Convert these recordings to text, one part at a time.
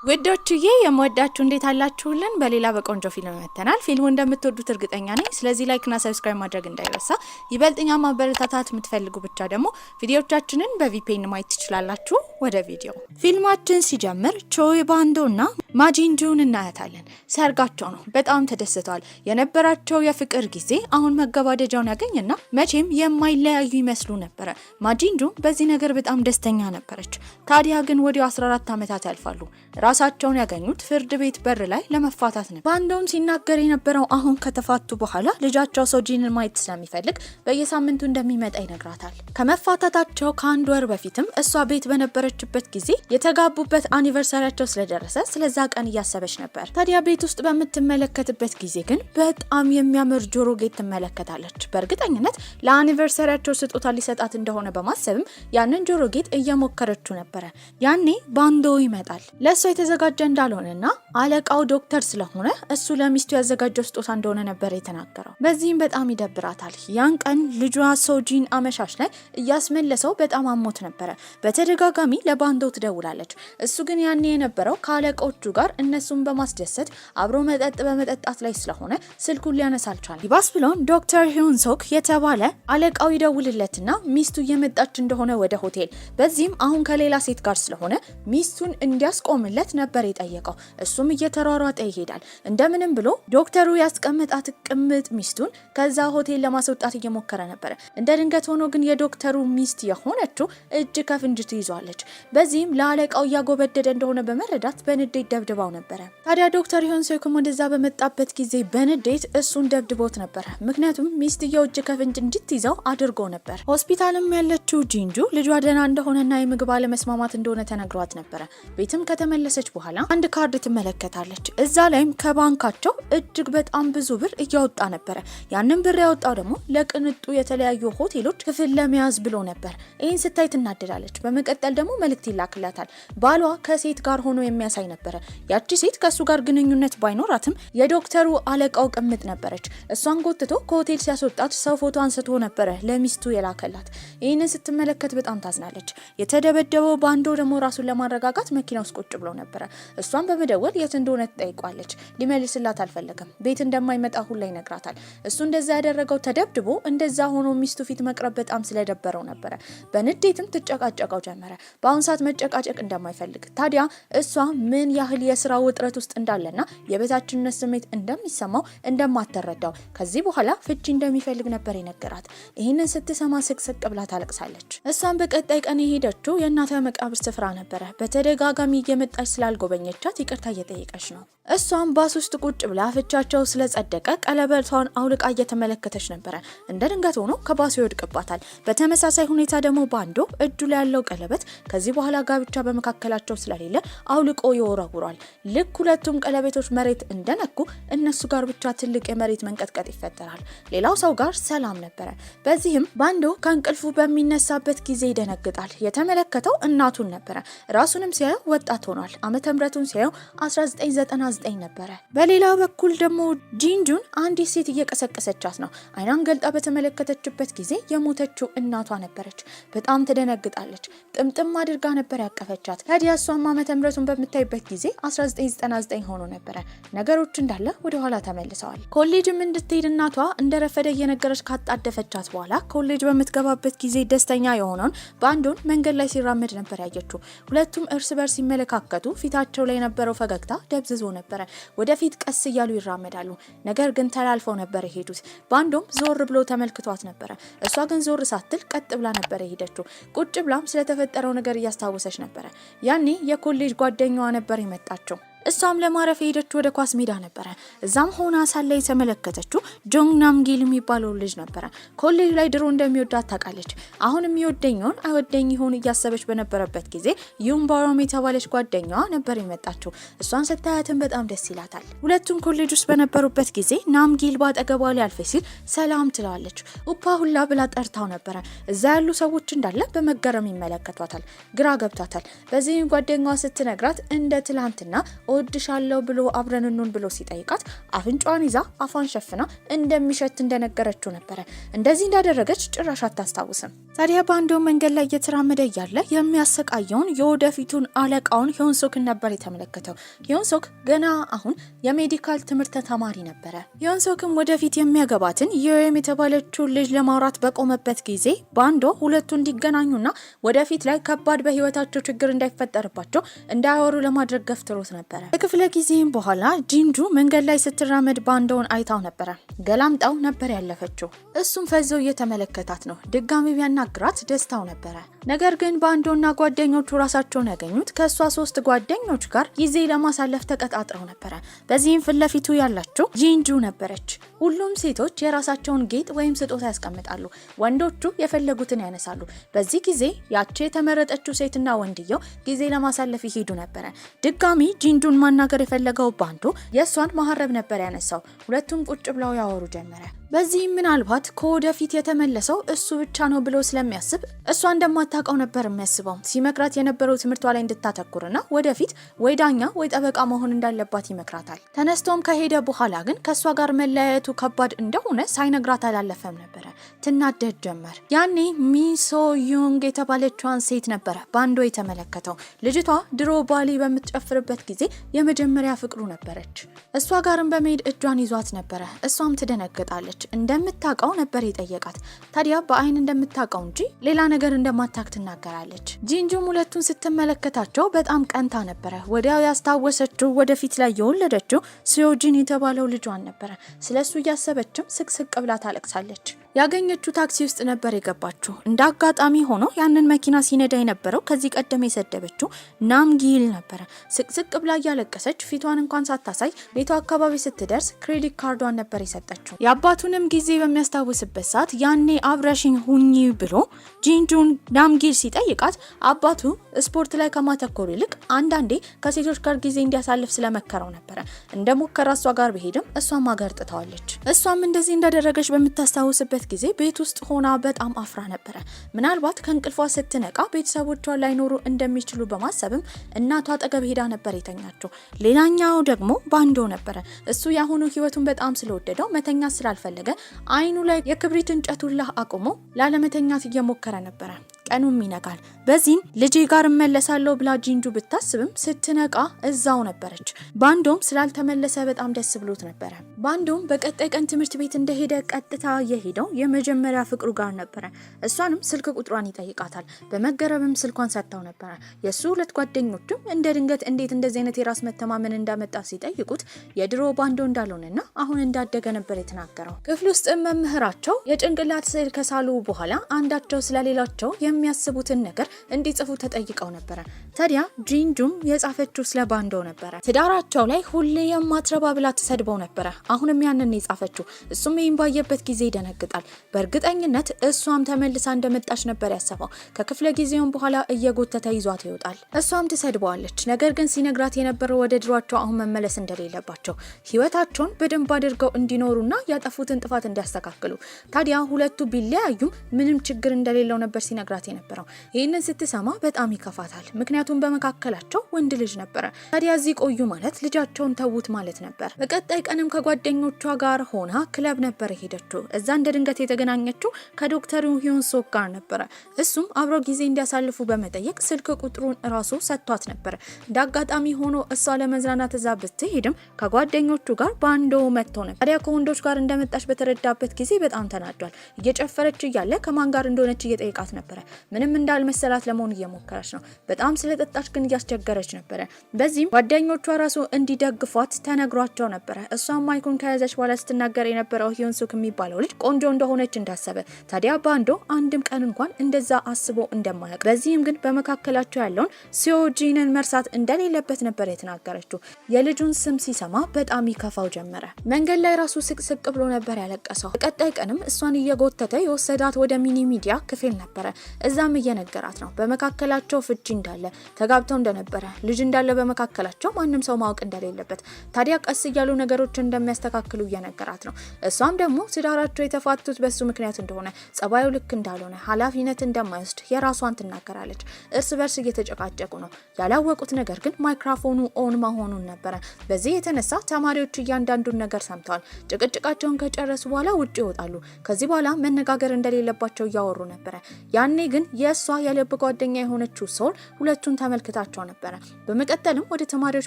ወዳችሁዬ የምወዳችሁ እንዴት አላችሁልን? በሌላ በቆንጆ ፊልም መተናል። ፊልሙ እንደምትወዱት እርግጠኛ ነኝ። ስለዚህ ላይክ እና ሰብስክራይብ ማድረግ እንዳይረሳ። ይበልጥኛ ማበረታታት የምትፈልጉ ብቻ ደግሞ ቪዲዮቻችንን በቪፒኤን ማየት ትችላላችሁ። ወደ ቪዲዮ ፊልማችን ሲጀምር ቾይ ባንዶና ማጂንጁን እናያታለን። ሰርጋቸው ነው። በጣም ተደስተዋል። የነበራቸው የፍቅር ጊዜ አሁን መገባደጃውን ያገኝና መቼም የማይለያዩ ይመስሉ ነበር። ማጂንጁ በዚህ ነገር በጣም ደስተኛ ነበረች። ታዲያ ግን ወዲያው 14 ዓመታት ያልፋሉ። ራሳቸውን ያገኙት ፍርድ ቤት በር ላይ ለመፋታት ነው። ባንዶም ሲናገር የነበረው አሁን ከተፋቱ በኋላ ልጃቸው ሶጂንን ማየት ስለሚፈልግ በየሳምንቱ እንደሚመጣ ይነግራታል። ከመፋታታቸው ከአንድ ወር በፊትም እሷ ቤት በነበረችበት ጊዜ የተጋቡበት አኒቨርሰሪያቸው ስለደረሰ ስለዛ ቀን እያሰበች ነበር። ታዲያ ቤት ውስጥ በምትመለከትበት ጊዜ ግን በጣም የሚያምር ጆሮ ጌጥ ትመለከታለች። በእርግጠኝነት ለአኒቨርሰሪያቸው ስጦታ ሊሰጣት እንደሆነ በማሰብም ያንን ጆሮ ጌጥ እየሞከረችው ነበረ። ያኔ ባንዶ ይመጣል። ለእሷ የተዘጋጀ እንዳልሆነና አለቃው ዶክተር ስለሆነ እሱ ለሚስቱ ያዘጋጀው ስጦታ እንደሆነ ነበር የተናገረው። በዚህም በጣም ይደብራታል። ያን ቀን ልጇ ሶጂን አመሻሽ ላይ እያስመለሰው በጣም አሞት ነበረ። በተደጋጋሚ ለባንዶ ትደውላለች። እሱ ግን ያኔ የነበረው ከአለቆቹ ጋር እነሱን በማስደሰት አብሮ መጠጥ በመጠጣት ላይ ስለሆነ ስልኩን ሊያነሳ አልቻለም። ይባስ ብሎን ዶክተር ሂዩንሶክ የተባለ አለቃው ይደውልለትና ሚስቱ እየመጣች እንደሆነ ወደ ሆቴል፣ በዚህም አሁን ከሌላ ሴት ጋር ስለሆነ ሚስቱን እንዲያስቆምለት ነበር የጠየቀው። እሱም እየተሯሯጠ ይሄዳል። እንደምንም ብሎ ዶክተሩ ያስቀመጣት ቅምጥ ሚስቱን ከዛ ሆቴል ለማስወጣት እየሞከረ ነበር። እንደ ድንገት ሆኖ ግን የዶክተሩ ሚስት የሆነችው እጅ ከፍንጅ ትይዟለች። በዚህም ለአለቃው እያጎበደደ እንደሆነ በመረዳት በንዴት ደብድባው ነበረ። ታዲያ ዶክተር ሂዩንሶክም ወደዛ በመጣበት ጊዜ በንዴት እሱን ደብድቦት ነበረ። ምክንያቱም ሚስትየው እጅ ከፍንጅ እንድትይዘው አድርጎ ነበር። ሆስፒታልም ያለችው ጂንጁ ልጇ ደህና እንደሆነና የምግብ አለመስማማት እንደሆነ ተነግሯት ነበረ። ቤትም ከተመለሰች በኋላ አንድ ካርድ ትመለከታለች። እዛ ላይም ከባንካቸው እጅግ በጣም ብዙ ብር እያወጣ ነበረ። ያንን ብር ያወጣው ደግሞ ለቅንጡ የተለያዩ ሆቴሎች ክፍል ለመያዝ ብሎ ነበር። ይህን ስታይ ትናደዳለች። በመቀጠል ደግሞ መልእክት ይላክላታል። ባሏ ከሴት ጋር ሆኖ የሚያሳይ ነበረ። ያቺ ሴት ከሱ ጋር ግንኙነት ባይኖራትም የዶክተሩ አለቃው ቅምጥ ነበረች። እሷን ጎትቶ ከሆቴል ሲያስወጣት ሰው ፎቶ አንስቶ ነበረ ለሚስቱ የላከላት። ይህንን ስትመለከት በጣም ታዝናለች። የተደበደበው ባንዶ ደግሞ ራሱን ለማረጋጋት መኪና ውስጥ ቁጭ ብሎ ነበረ። እሷን በመደወል የት እንደሆነ ትጠይቋለች። ሊመልስላት አልፈለገም። ቤት እንደማይመጣ ሁላ ይነግራታል። እሱ እንደዛ ያደረገው ተደብድቦ እንደዛ ሆኖ ሚስቱ ፊት መቅረብ በጣም ስለደበረው ነበረ። በንዴትም ትጨቃጨቀው ጀመረ። በአሁን ሰዓት መጨቃጨቅ እንደማይፈልግ፣ ታዲያ እሷ ምን ያህል የስራ ውጥረት ውስጥ እንዳለና የበታችነት ስሜት እንደሚሰማው እንደማትረዳው፣ ከዚህ በኋላ ፍቺ እንደሚፈልግ ነበር የነገራት። ይህንን ስትሰማ ስቅስቅ ብላ ታለቅሳለች። እሷን በቀጣይ ቀን የሄደችው የእናቷ መቃብር ስፍራ ነበረ። በተደጋጋሚ እየመጣች ስላልጎበኘቻት ይቅርታ እየጠየቀች ነው። እሷም ባስ ውስጥ ቁጭ ብላ ፍቻቸው ስለጸደቀ ቀለበቷን አውልቃ እየተመለከተች ነበረ። እንደ ድንገት ሆኖ ከባሱ ይወድቅባታል። በተመሳሳይ ሁኔታ ደግሞ ባንዶ እጁ ላይ ያለው ቀለበት ከዚህ በኋላ ጋብቻ በመካከላቸው ስለሌለ አውልቆ ይወረውራል። ልክ ሁለቱም ቀለበቶች መሬት እንደነኩ እነሱ ጋር ብቻ ትልቅ የመሬት መንቀጥቀጥ ይፈጠራል። ሌላው ሰው ጋር ሰላም ነበረ። በዚህም ባንዶ ከእንቅልፉ በሚነሳበት ጊዜ ይደነግጣል። የተመለከተው እናቱን ነበረ። ራሱንም ሲያየው ወጣት ሆኗል። ዓመተ ምህረቱን ሲያየው 1999 ነበረ። በሌላ በኩል ደግሞ ጂንጁን አንዲት ሴት እየቀሰቀሰቻት ነው። አይኗን ገልጣ በተመለከተችበት ጊዜ የሞተችው እናቷ ነበረች። በጣም ትደነግጣለች። ጥምጥም አድርጋ ነበር ያቀፈቻት። ታዲያ እሷም ዓመተ ምህረቱን በምታይበት ጊዜ 1999 ሆኖ ነበረ። ነገሮች እንዳለ ወደ ኋላ ተመልሰዋል። ኮሌጅም እንድትሄድ እናቷ እንደረፈደ እየነገረች ካጣደፈቻት በኋላ ኮሌጅ በምትገባበት ጊዜ ደስተኛ የሆነውን ባንዶን መንገድ ላይ ሲራመድ ነበር ያየችው። ሁለቱም እርስ በርስ ሲመለካከቱ ፊታቸው ላይ የነበረው ፈገግታ ደብዝዞ ነበረ። ወደፊት ቀስ እያሉ ይራመዳሉ። ነገር ግን ተላልፈው ነበር የሄዱት። ባንዶም ዞር ብሎ ተመልክቷት ነበረ። እሷ ግን ዞር ሳትል ቀጥ ብላ ነበር የሄደችው። ቁጭ ብላም ስለተፈጠረው ነገር እያስታወሰች ነበረ። ያኔ የኮሌጅ ጓደኛዋ ነበር የመጣችው። እሷም ለማረፍ ሄደች ወደ ኳስ ሜዳ ነበረ። እዛም ሆና ሳለ የተመለከተችው ጆንግ ናምጊል የሚባለው ልጅ ነበረ። ኮሌጅ ላይ ድሮ እንደሚወዳት ታውቃለች። አሁን የሚወደኛውን አይወደኝ ይሆን እያሰበች በነበረበት ጊዜ ዩምባሮም የተባለች ጓደኛዋ ነበር የመጣችው። እሷን ስታያትን በጣም ደስ ይላታል። ሁለቱም ኮሌጅ ውስጥ በነበሩበት ጊዜ ናምጊል ባጠገቧ ሊያልፍ ሲል ሰላም ትለዋለች። ኡፓ ሁላ ብላ ጠርታው ነበረ። እዛ ያሉ ሰዎች እንዳለ በመገረም ይመለከቷታል። ግራ ገብቷታል። በዚህም ጓደኛዋ ስትነግራት እንደ ትላንትና እወድሻለሁ ብሎ አብረን እንሁን ብሎ ሲጠይቃት አፍንጫዋን ይዛ አፏን ሸፍና እንደሚሸት እንደነገረችው ነበረ። እንደዚህ እንዳደረገች ጭራሽ አታስታውስም። ታዲያ ባንዶ መንገድ ላይ እየተራመደ እያለ የሚያሰቃየውን የወደፊቱን አለቃውን ሂዮንሶክን ነበር የተመለከተው። ሂዮንሶክ ገና አሁን የሜዲካል ትምህርት ተማሪ ነበረ። ሂዮንሶክም ወደፊት የሚያገባትን ዮየም የተባለችውን ልጅ ለማውራት በቆመበት ጊዜ ባንዶ ሁለቱ እንዲገናኙና ወደፊት ላይ ከባድ በህይወታቸው ችግር እንዳይፈጠርባቸው እንዳያወሩ ለማድረግ ገፍትሮት ነበረ። ከክፍለ ጊዜም በኋላ ጂንጁ መንገድ ላይ ስትራመድ ባንዶውን አይታው ነበረ። ገላምጣው ነበር ያለፈችው። እሱም ፈዘው እየተመለከታት ነው። ድጋሚ ቢያናግራት ደስታው ነበረ። ነገር ግን ባንዶና ጓደኞቹ ራሳቸውን ያገኙት ከሷ 3 ጓደኞች ጋር ጊዜ ለማሳለፍ ተቀጣጥረው ነበረ። በዚህም ፊት ለፊቱ ያላቸው ጂንጁ ነበረች። ሁሉም ሴቶች የራሳቸውን ጌጥ ወይም ስጦታ ያስቀምጣሉ፣ ወንዶቹ የፈለጉትን ያነሳሉ። በዚህ ጊዜ ያቺ የተመረጠችው ሴትና ወንድየው ጊዜ ለማሳለፍ ይሄዱ ነበረ። ድጋሚ ጂንጁን ማናገር የፈለገው ባንዶ የሷን ማህረብ ነበር ያነሳው። ሁለቱም ቁጭ ብለው ያወሩ ጀመረ። በዚህም ምናልባት ከወደፊት የተመለሰው እሱ ብቻ ነው ብሎ ስለሚያስብ እሷ እንደማታውቀው ነበር የሚያስበው። ሲመክራት የነበረው ትምህርቷ ላይ እንድታተኩርና ወደፊት ወይ ዳኛ ወይ ጠበቃ መሆን እንዳለባት ይመክራታል። ተነስቶም ከሄደ በኋላ ግን ከሷ ጋር መለያየቱ ከባድ እንደሆነ ሳይነግራት አላለፈም ነበረ። ትናደድ ጀመር። ያኔ ሚሶ ዩንግ የተባለችዋን ሴት ነበረ ባንዶ የተመለከተው። ልጅቷ ድሮ ባሊ በምትጨፍርበት ጊዜ የመጀመሪያ ፍቅሩ ነበረች። እሷ ጋርም በመሄድ እጇን ይዟት ነበረ። እሷም ትደነግጣለች። እንደምታውቀው ነበር የጠየቃት። ታዲያ በአይን እንደምታውቀው እንጂ ሌላ ነገር እንደማታውቅ ትናገራለች። ጂንጁም ሁለቱን ስትመለከታቸው በጣም ቀንታ ነበረ። ወዲያው ያስታወሰችው ወደፊት ላይ የወለደችው ሲዮጂን የተባለው ልጇን ነበረ። ስለሱ እያሰበችም ስቅስቅ ብላ ታለቅሳለች። ያገኘችው ታክሲ ውስጥ ነበር የገባችው። እንደ አጋጣሚ ሆኖ ያንን መኪና ሲነዳ የነበረው ከዚህ ቀደም የሰደበችው ናምጊል ነበረ። ስቅስቅ ብላ እያለቀሰች ፊቷን እንኳን ሳታሳይ ቤቷ አካባቢ ስትደርስ ክሬዲት ካርዷን ነበር የሰጠችው። የአባቱንም ጊዜ በሚያስታውስበት ሰዓት ያኔ አብረሽኝ ሁኚ ብሎ ጂንጁን ናምጊል ሲጠይቃት አባቱ ስፖርት ላይ ከማተኮሩ ይልቅ አንዳንዴ ከሴቶች ጋር ጊዜ እንዲያሳልፍ ስለመከረው ነበረ። እንደ ሙከራ እሷ ጋር ቢሄድም እሷም አገርጥተዋለች። እሷም እንደዚህ እንዳደረገች በምታስታውስበት ጊዜ ቤት ውስጥ ሆና በጣም አፍራ ነበረ። ምናልባት ከእንቅልፏ ስትነቃ ቤተሰቦቿ ላይኖሩ እንደሚችሉ በማሰብም እናቷ አጠገብ ሄዳ ነበር የተኛቸው። ሌላኛው ደግሞ ባንዶ ነበረ። እሱ ያሁኑ ህይወቱን በጣም ስለወደደው መተኛት ስላልፈለገ አይኑ ላይ የክብሪት እንጨቱን አቁሞ ላለመተኛት እየሞከረ ነበረ። ቀኑም ይነጋል። በዚህም ልጄ ጋር እመለሳለሁ ብላ ጂንጁ ብታስብም ስትነቃ እዛው ነበረች። ባንዶም ስላልተመለሰ በጣም ደስ ብሎት ነበረ። ባንዶም በቀጣይ ቀን ትምህርት ቤት እንደሄደ ቀጥታ የሄደው የመጀመሪያ ፍቅሩ ጋር ነበረ። እሷንም ስልክ ቁጥሯን ይጠይቃታል። በመገረምም ስልኳን ሰጥታው ነበረ። የሱ 2 ጓደኞችም እንደ ድንገት እንዴት እንደዚህ አይነት የራስ መተማመን እንዳመጣ ሲጠይቁት የድሮ ባንዶ እንዳልሆነና አሁን እንዳደገ ነበር የተናገረው። ክፍል ውስጥ መምህራቸው የጭንቅላት ስዕል ከሳሉ በኋላ አንዳቸው ስለሌላቸው የሚያስቡትን ነገር እንዲጽፉ ተጠይቀው ነበረ። ታዲያ ጂንጁም የጻፈችው ስለ ባንዶ ነበረ። ትዳራቸው ላይ ሁሌ የማትረባ ብላ ተሰድበው ነበረ። አሁንም ያንን የጻፈችው። እሱም ይህን ባየበት ጊዜ ይደነግጣል። በእርግጠኝነት እሷም ተመልሳ እንደመጣች ነበር ያሰበው። ከክፍለ ጊዜውም በኋላ እየጎተተ ይዟት ይወጣል። እሷም ትሰድበዋለች። ነገር ግን ሲነግራት የነበረው ወደ ድሯቸው አሁን መመለስ እንደሌለባቸው፣ ህይወታቸውን በደንብ አድርገው እንዲኖሩና ያጠፉትን ጥፋት እንዲያስተካክሉ። ታዲያ ሁለቱ ቢለያዩም ምንም ችግር እንደሌለው ነበር ሲነግራት የነበረው። ይህንን ስትሰማ በጣም ይከፋታል። ምክንያቱም በመካከላቸው ወንድ ልጅ ነበረ። ታዲያ እዚህ ቆዩ ማለት ልጃቸውን ተዉት ማለት ነበር። በቀጣይ ቀንም ከጓደኞቿ ጋር ሆና ክለብ ነበር ሄደችው። እዛ እንደ ድንገት የተገናኘችው ከዶክተሩ ሂዮንሶክ ጋር ነበረ። እሱም አብረው ጊዜ እንዲያሳልፉ በመጠየቅ ስልክ ቁጥሩን ራሱ ሰጥቷት ነበር። እንዳጋጣሚ ሆኖ እሷ ለመዝናናት እዛ ብትሄድም ከጓደኞቹ ጋር ባንዶ መጥተው ነበር። ታዲያ ከወንዶች ጋር እንደመጣች በተረዳበት ጊዜ በጣም ተናዷል። እየጨፈረች እያለ ከማን ጋር እንደሆነች እየጠየቃት ነበረ። ምንም እንዳልመሰላት ለመሆን እየሞከረች ነው። በጣም ስለጠጣች ግን እያስቸገረች ነበረ። በዚህም ጓደኞቿ ራሱ እንዲደግፏት ተነግሯቸው ነበረ። እሷም ማይኩን ከያዘች በኋላ ስትናገር የነበረው ሂዮንሶክ የሚባለው ልጅ ቆንጆ እንደሆነች እንዳሰበ። ታዲያ ባንዶ አንድም ቀን እንኳን እንደዛ አስቦ እንደማያውቅ፣ በዚህም ግን በመካከላቸው ያለውን ሲዮጂንን መርሳት እንደሌለበት ነበር የተናገረችው። የልጁን ስም ሲሰማ በጣም ይከፋው ጀመረ። መንገድ ላይ ራሱ ስቅስቅ ብሎ ነበር ያለቀሰው። በቀጣይ ቀንም እሷን እየጎተተ የወሰዳት ወደ ሚኒ ሚዲያ ክፍል ነበረ። እዛም እየነገራት ነው በመካከላቸው ፍቺ እንዳለ ተጋብተው እንደነበረ ልጅ እንዳለ በመካከላቸው ማንም ሰው ማወቅ እንደሌለበት ታዲያ ቀስ እያሉ ነገሮችን እንደሚያስተካክሉ እየነገራት ነው። እሷም ደግሞ ትዳራቸው የተፋቱት በሱ ምክንያት እንደሆነ ጸባዩ ልክ እንዳልሆነ ኃላፊነት እንደማይወስድ የራሷን ትናገራለች። እርስ በርስ እየተጨቃጨቁ ነው። ያላወቁት ነገር ግን ማይክሮፎኑ ኦን መሆኑን ነበረ። በዚህ የተነሳ ተማሪዎች እያንዳንዱን ነገር ሰምተዋል። ጭቅጭቃቸውን ከጨረሱ በኋላ ውጭ ይወጣሉ። ከዚህ በኋላ መነጋገር እንደሌለባቸው እያወሩ ነበረ። ያኔ ግን የእሷ የልብ ጓደኛ የሆነችው ሶል ሁለቱን ተመልክታቸው ነበረ። በመቀጠልም ወደ ተማሪዎች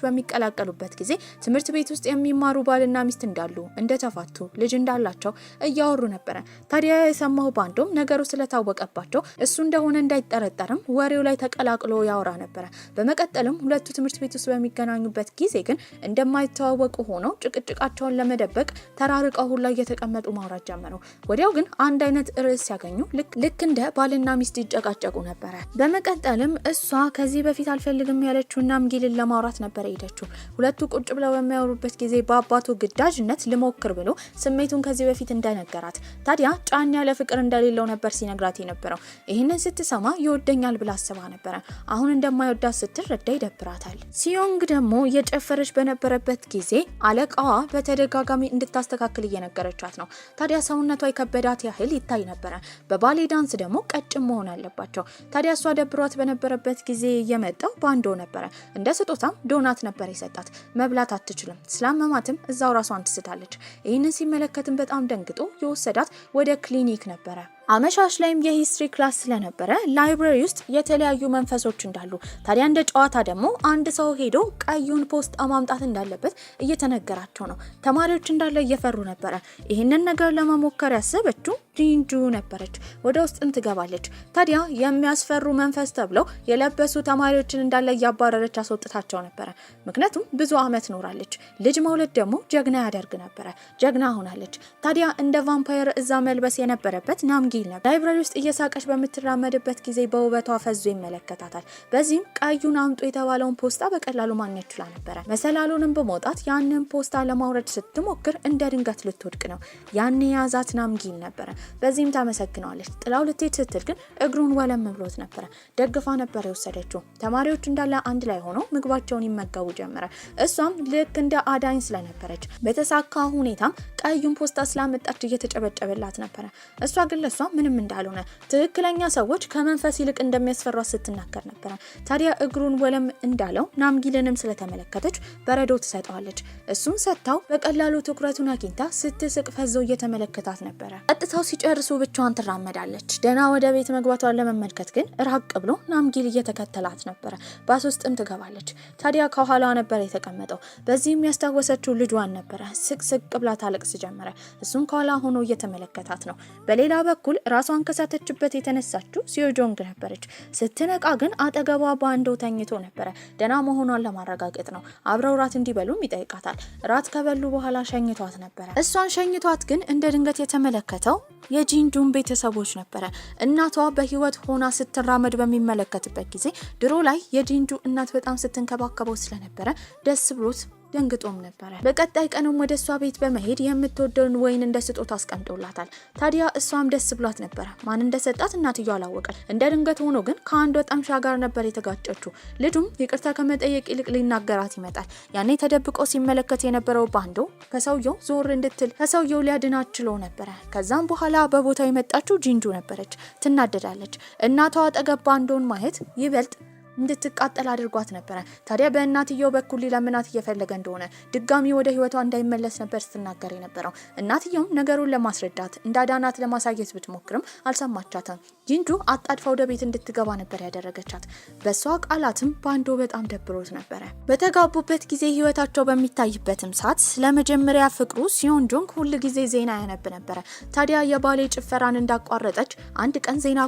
በሚቀላቀሉበት ጊዜ ትምህርት ቤት ውስጥ የሚማሩ ባልና ሚስት እንዳሉ እንደተፋቱ ልጅ እንዳላቸው እያወሩ ነበረ። ታዲያ የሰማው ባንዶም ነገሩ ስለታወቀባቸው እሱ እንደሆነ እንዳይጠረጠርም ወሬው ላይ ተቀላቅሎ ያወራ ነበረ። በመቀጠልም ሁለቱ ትምህርት ቤት ውስጥ በሚገናኙበት ጊዜ ግን እንደማይተዋወቁ ሆነው ጭቅጭቃቸውን ለመደበቅ ተራርቀው ሁላ እየተቀመጡ ማውራት ጀመሩ። ወዲያው ግን አንድ አይነት ርዕስ ሲያገኙ ልክ እንደ ባልና ሚስት ይጨቃጨቁ ነበረ። በመቀጠልም እሷ ከዚህ በፊት አልፈልግም ያለችውና ናምጊልን ለማውራት ነበር ሄደችው። ሁለቱ ቁጭ ብለው በሚያወሩበት ጊዜ በአባቱ ግዳጅነት ልሞክር ብሎ ስሜቱን ከዚህ በፊት እንደነገራት ታዲያ ጫን ያለ ፍቅር እንደሌለው ነበር ሲነግራት የነበረው። ይህንን ስትሰማ ይወደኛል ብላ አስባ ነበረ። አሁን እንደማይወዳት ስትረዳ ይደብራታል። ሲዮንግ ደግሞ እየጨፈረች በነበረበት ጊዜ አለቃዋ በተደጋጋሚ እንድታስተካክል እየነገረቻት ነው። ታዲያ ሰውነቷ የከበዳት ያህል ይታይ ነበረ። በባሌ ዳንስ ደግሞ ቀጭን መሆን አለባቸው። ታዲያ እሷ ደብሯት በነበረበት ጊዜ እየመጣው ባንዶ ነበረ። እንደ ስጦታም ዶናት ነበር የሰጣት። መብላት አትችልም። ስላመማትም እዛው ራሷን ትስታለች። ይህንን ሲመለከትም በጣም ደንግጦ የወሰዳት ወደ ክሊኒክ ነበረ። አመሻሽ ላይም የሂስትሪ ክላስ ስለነበረ ላይብረሪ ውስጥ የተለያዩ መንፈሶች እንዳሉ ታዲያ እንደ ጨዋታ ደግሞ አንድ ሰው ሄዶ ቀዩን ፖስጣ ማምጣት እንዳለበት እየተነገራቸው ነው። ተማሪዎች እንዳለ እየፈሩ ነበረ። ይህንን ነገር ለመሞከር ያሰበችው ጂንጁ ነበረች። ወደ ውስጥም ትገባለች። ታዲያ የሚያስፈሩ መንፈስ ተብለው የለበሱ ተማሪዎችን እንዳለ እያባረረች አስወጥታቸው ነበረ። ምክንያቱም ብዙ አመት ኖራለች። ልጅ መውለድ ደግሞ ጀግና ያደርግ ነበረ። ጀግና ሆናለች። ታዲያ እንደ ቫምፓየር እዛ መልበስ የነበረበት ናምጊል ነበር። ላይብረሪ ውስጥ እየሳቀች በምትራመድበት ጊዜ በውበቷ ፈዞ ይመለከታታል። በዚህም ቀዩን አምጡ የተባለውን ፖስታ በቀላሉ ማግኘት ችላ ነበረ። መሰላሉንም በመውጣት ያንን ፖስታ ለማውረድ ስትሞክር እንደ ድንገት ልትወድቅ ነው። ያኔ የያዛት ናምጊል ነበረ። በዚህም ታመሰግነዋለች። ጥላው ልትሄድ ስትል ግን እግሩን ወለም ብሎት ነበረ። ደግፋ ነበር የወሰደችው። ተማሪዎች እንዳለ አንድ ላይ ሆነው ምግባቸውን ይመገቡ ጀመረ። እሷም ልክ እንደ አዳኝ ስለነበረች በተሳካ ሁኔታም ቀዩን ፖስታ ስላመጣች እየተጨበጨበላት ነበረ። እሷ ግን ለሷ ምንም እንዳልሆነ ትክክለኛ ሰዎች ከመንፈስ ይልቅ እንደሚያስፈሯት ስትናገር ነበረ። ታዲያ እግሩን ወለም እንዳለው ናምጊልንም ስለተመለከተች በረዶ ትሰጠዋለች። እሱን ሰጥታው በቀላሉ ትኩረቱን አግኝታ ስትስቅ ፈዞ እየተመለከታት ነበረ። ቀጥታው ሲጨርሱ ብቻዋን ትራመዳለች። ደና ወደ ቤት መግባቷን ለመመልከት ግን ራቅ ብሎ ናምጊል እየተከተላት ነበረ። ባስ ውስጥም ትገባለች። ታዲያ ከኋላዋ ነበር የተቀመጠው። በዚህም ያስታወሰችው ልጇን ነበረ። ስቅስቅ ብላ ታለቅስ ጀመረ። እሱን ከኋላ ሆኖ እየተመለከታት ነው። በሌላ በኩል ራሷን ከሳተችበት የተነሳችው ሲዮጆንግ ነበረች። ስትነቃ ግን አጠገቧ ባንዶ ተኝቶ ነበረ። ደና መሆኗን ለማረጋገጥ ነው። አብረው ራት እንዲበሉም ይጠይቃታል። ራት ከበሉ በኋላ ሸኝቷት ነበረ። እሷን ሸኝቷት ግን እንደ ድንገት የተመለከተው የጂንጁን ቤተሰቦች ነበረ። እናቷ በህይወት ሆና ስትራመድ በሚመለከትበት ጊዜ ድሮ ላይ የጂንጁ እናት በጣም ስትንከባከበው ስለነበረ ደስ ብሎት ደንግጦም ነበረ። በቀጣይ ቀንም ወደ እሷ ቤት በመሄድ የምትወደውን ወይን እንደ ስጦታ አስቀምጦላታል። ታዲያ እሷም ደስ ብሏት ነበረ። ማን እንደሰጣት እናትየው አላወቀች። እንደ ድንገት ሆኖ ግን ከአንድ ወጣምሻ ጋር ነበር የተጋጨችው። ልጁም ይቅርታ ከመጠየቅ ይልቅ ሊናገራት ይመጣል። ያኔ ተደብቆ ሲመለከት የነበረው ባንዶ ከሰውየው ዞር እንድትል ከሰውየው ሊያድናት ችሎ ነበረ። ከዛም በኋላ በቦታው የመጣችው ጂንጁ ነበረች። ትናደዳለች። እናቷ አጠገብ ባንዶን ማየት ይበልጥ እንድትቃጠል አድርጓት ነበረ። ታዲያ በእናትየው በኩል ሊለምናት እየፈለገ እንደሆነ ድጋሚ ወደ ህይወቷ እንዳይመለስ ነበር ስትናገር የነበረው። እናትየውም ነገሩን ለማስረዳት እንዳዳናት ለማሳየት ብትሞክርም አልሰማቻትም። ጂንጁ አጣድፋ ወደ ቤት እንድትገባ ነበር ያደረገቻት። በሷ ቃላትም ባንዶ በጣም ደብሮት ነበረ። በተጋቡበት ጊዜ ህይወታቸው በሚታይበትም ሰዓት ለመጀመሪያ ፍቅሩ ሲዮንጆንግ ሁል ጊዜ ዜና ያነብ ነበረ። ታዲያ የባሌ ጭፈራን እንዳቋረጠች አንድ ቀን ዜና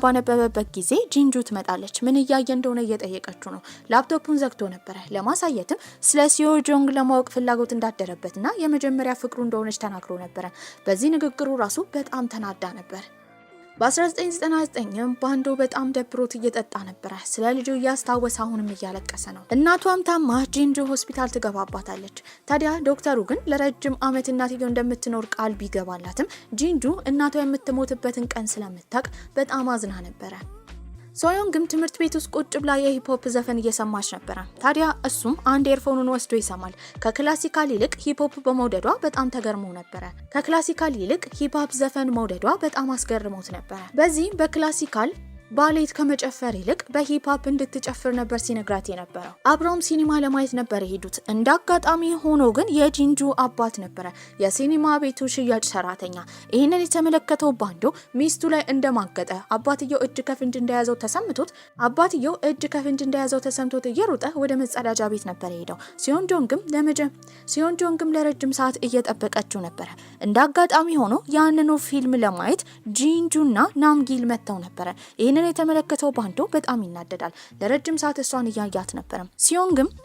ባነበበበት ጊዜ ጂንጁ ትመጣለች። ምን እያየ እንደሆነ እየጠየቀችው ነው። ላፕቶፑን ዘግቶ ነበረ። ለማሳየትም ስለ ሲዮጆንግ ለማወቅ ፍላጎት እንዳደረበትና የመጀመሪያ ፍቅሩ እንደሆነች ተናግሮ ነበረ። በዚህ ንግግሩ ራሱ በጣም ተናዳ ነበር። በ1999 ባንዶ በጣም ደብሮት እየጠጣ ነበር። ስለ ልጁ እያስታወሰ አሁንም እያለቀሰ ነው። እናቷም ታማ ጂንጁ ሆስፒታል ትገባባታለች። ታዲያ ዶክተሩ ግን ለረጅም ዓመት እናትየው እንደምትኖር ቃል ቢገባላትም ጂንጁ እናቷ የምትሞትበትን ቀን ስለምታውቅ በጣም አዝና ነበር። ሶዮንግም ትምህርት ቤት ውስጥ ቁጭ ብላ የሂፕ ሆፕ ዘፈን እየሰማች ነበር። ታዲያ እሱም አንድ ኤርፎኑን ወስዶ ይሰማል። ከክላሲካል ይልቅ ሂፕ ሆፕ በመውደዷ በጣም ተገርሞ ነበር። ከክላሲካል ይልቅ ሂፕ ሆፕ ዘፈን መውደዷ በጣም አስገርሞት ነበር። በዚህ በክላሲካል ባሌት ከመጨፈር ይልቅ በሂፕ ሆፕ እንድትጨፍር ነበር ሲነግራት የነበረው። አብረውም ሲኒማ ለማየት ነበር የሄዱት። እንዳጋጣሚ ሆኖ ግን የጂንጁ አባት ነበረ የሲኒማ ቤቱ ሽያጭ ሰራተኛ። ይህንን የተመለከተው ባንዶ ሚስቱ ላይ እንደማገጠ አባትየው እጅ ከፍንጅ እንደያዘው ተሰምቶት እየሮጠ ወደ መጸዳጃ ቤት ነበር የሄደው። ሲዮንጆንግም ለረጅም ሰዓት እየጠበቀችው ነበረ። እንዳጋጣሚ ሆኖ ያንኑ ፊልም ለማየት ጂንጁና ናምጊል መጥተው ነበረ። ይህንን የተመለከተው ባንዶ በጣም ይናደዳል። ለረጅም ሰዓት እሷን እያያት ነበረ።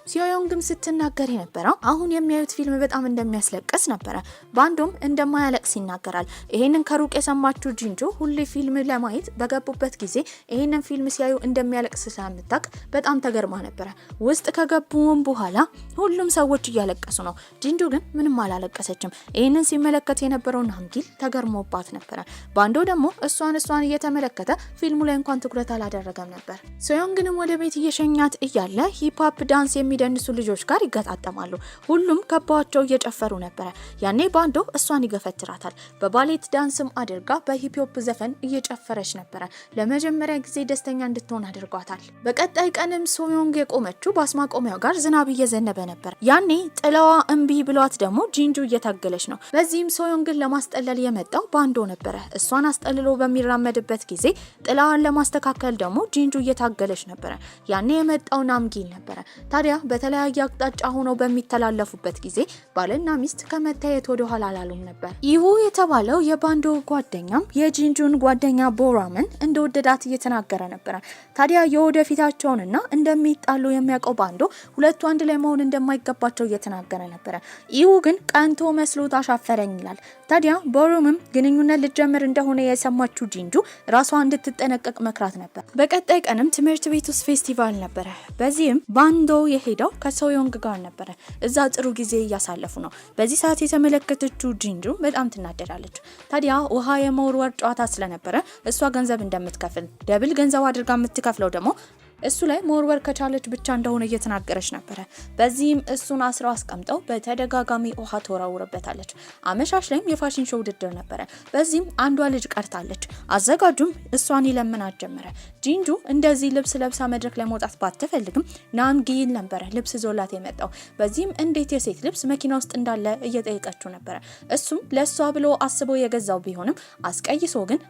ሲዮንግም ስትናገር የነበረው አሁን የሚያዩት ፊልም በጣም እንደሚያስለቅስ ነበረ። ባንዶም እንደማያለቅስ ይናገራል። ይሄንን ከሩቅ የሰማችው ጂንጁ ሁሌ ፊልም ለማየት በገቡበት ጊዜ ይሄንን ፊልም ሲያዩ እንደሚያለቅስ ስለምታውቅ በጣም ተገርማ ነበረ። ውስጥ ከገቡም በኋላ ሁሉም ሰዎች እያለቀሱ ነው። ጂንጁ ግን ምንም አላለቀሰችም። ይሄንን ሲመለከት የነበረው ናምጊል ተገርሞባት ነበረ። ባንዶ ደግሞ እሷን እየተመለከተ ፊልሙ ላይ እንኳን ትኩረት አላደረገም ነበር። ሶዮንግንም ወደ ቤት እየሸኛት እያለ ሂፕ ሆፕ ዳንስ የሚደንሱ ልጆች ጋር ይገጣጠማሉ። ሁሉም ከበዋቸው እየጨፈሩ ነበር። ያኔ ባንዶ እሷን ይገፈትራታል። በባሌት ዳንስም አድርጋ በሂፕ ሆፕ ዘፈን እየጨፈረች ነበር። ለመጀመሪያ ጊዜ ደስተኛ እንድትሆን አድርጓታል። በቀጣይ ቀንም ሶዮንግ የቆመችው በአስማቆሚያው ጋር ዝናብ እየዘነበ ነበር። ያኔ ጥላዋ እምቢ ብሏት ደግሞ ጂንጁ እየታገለች ነው። በዚህም ሶዮንግን ለማስጠለል የመጣው ባንዶ ነበረ። እሷን አስጠልሎ በሚራመድበት ጊዜ ጥላዋን ለማስተካከል ደግሞ ጂንጁ እየታገለች ነበር። ያኔ የመጣው ናምጊል ነበር። ታዲያ በተለያየ አቅጣጫ ሆነው በሚተላለፉበት ጊዜ ባልና ሚስት ከመታየት ወደ ኋላ አላሉም ነበር። ይሁ የተባለው የባንዶ ጓደኛም የጂንጁን ጓደኛ ቦራምን እንደወደዳት እየተናገረ ነበር። ታዲያ የወደፊታቸውንና እንደሚጣሉ የሚያውቀው ባንዶ ሁለቱ አንድ ላይ መሆን እንደማይገባቸው እየተናገረ ነበር። ይሁ ግን ቀንቶ መስሎት አሻፈረኝ ይላል። ታዲያ ቦራምም ግንኙነት ልጀምር እንደሆነ የሰማችው ጂንጁ ራሷ እንድትጠነቀቅ መክራት ነበር። በቀጣይ ቀንም ትምህርት ቤት ውስጥ ፌስቲቫል ነበረ። በዚህም ባንዶ የሄደው ከሶዮንግ ጋር ነበረ። እዛ ጥሩ ጊዜ እያሳለፉ ነው። በዚህ ሰዓት የተመለከተችው ጂንጁ በጣም ትናደዳለች። ታዲያ ውሃ የመወርወር ጨዋታ ስለነበረ እሷ ገንዘብ እንደምትከፍል ደብል ገንዘብ አድርጋ የምትከፍለው ደግሞ እሱ ላይ መወርወር ከቻለች ብቻ እንደሆነ እየተናገረች ነበረ። በዚህም እሱን አስረው አስቀምጠው በተደጋጋሚ ውሃ ተወራውርበታለች። አመሻሽ ላይም የፋሽን ሾው ውድድር ነበረ። በዚህም አንዷ ልጅ ቀርታለች። አዘጋጁም እሷን ይለምናት ጀመረ። ጂንጁ እንደዚህ ልብስ ለብሳ መድረክ ላይ መውጣት ባትፈልግም ናምጊል ነበረ ልብስ ዞላት የመጣው። በዚህም እንዴት የሴት ልብስ መኪና ውስጥ እንዳለ እየጠየቀችው ነበረ። እሱም ለሷ ብሎ አስበው የገዛው ቢሆንም አስቀይሶ ግን